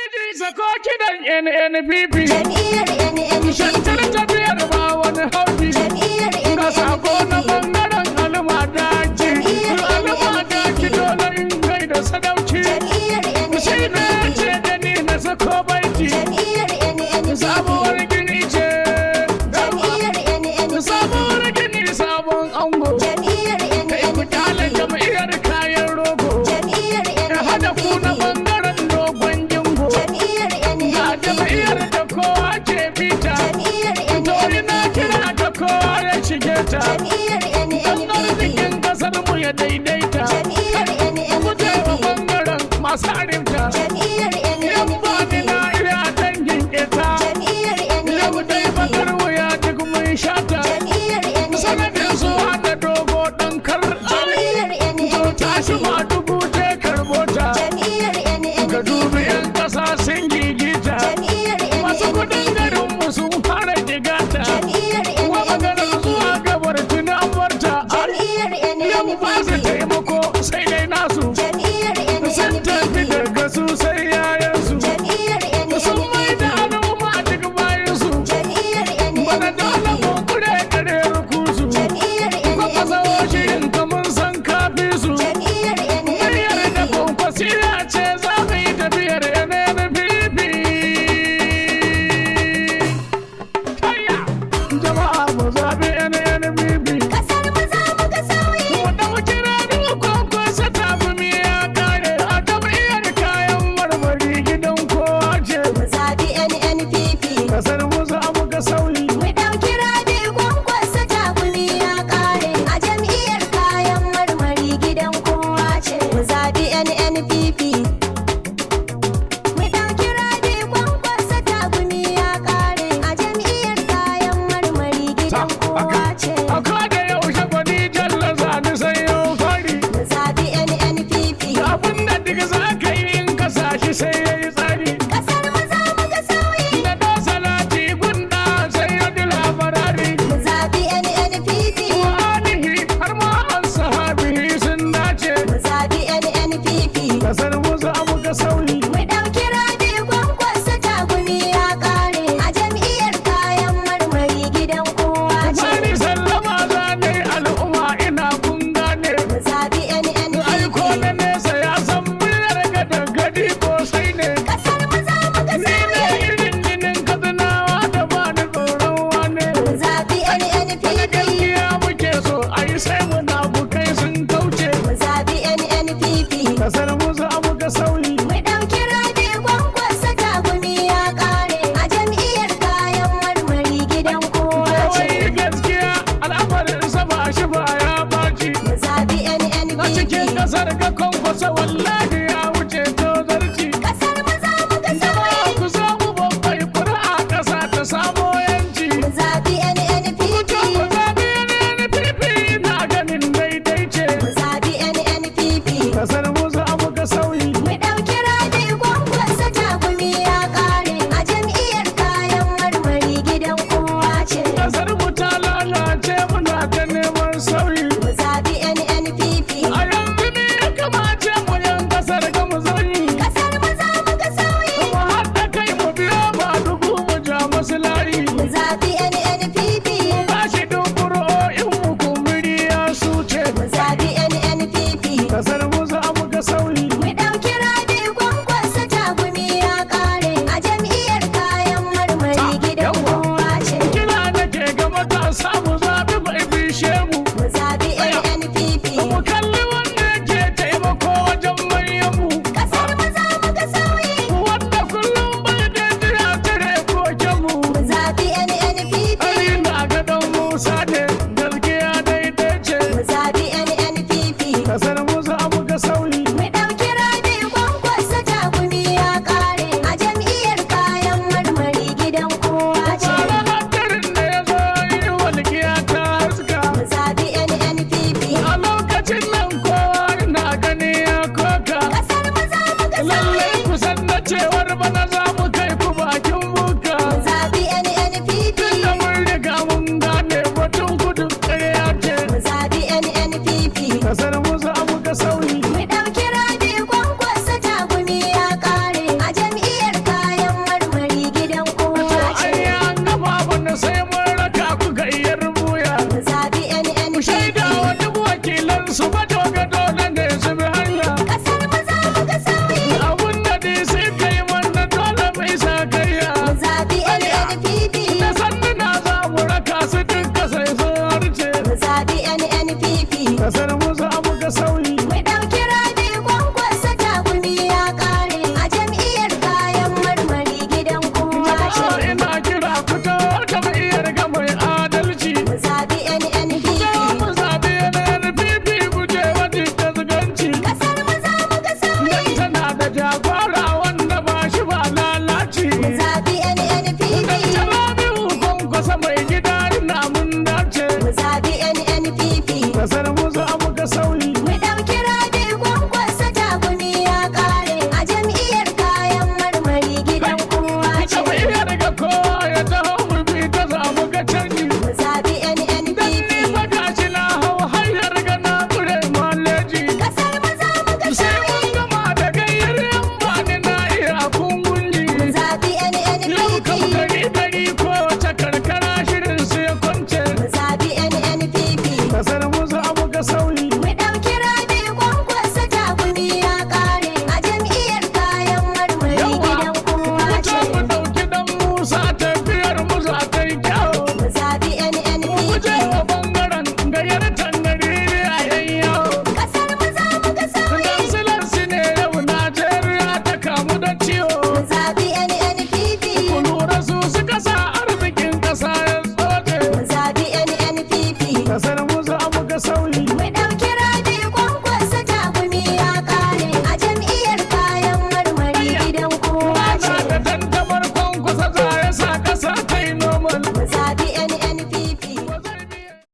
Aliji sako kiɗan NNPP. Jam'iyyar NNPP. Shantar tafiyar ba wani haufi. Jam'iyyar Ga sako na NNPP. bangaren almadaki. Almadaki dole in kai da sadauci. Jam'iyyar Shi ne NNPP. ce da ni na sako baiti. Jam'iyyar NNPP. Sabuwar gini ce. Jam'iyyar NNPP. Sabuwar gini sabon ango. Jam'iyyar Kai ku kyale NNPP. jam'iyyar kayan rogo. Jam'iyyar Ya hada ku na NNPP. bangaren dogon jingo. Jam'iyyar Ga jam'iyyar NNPP. da kowa ke bita. Jam'iyyar Tori na NNPP. kira ta kowa ya shige ta. Jam'iyyar Don NNPP. arzikin kasar mu ya daidai.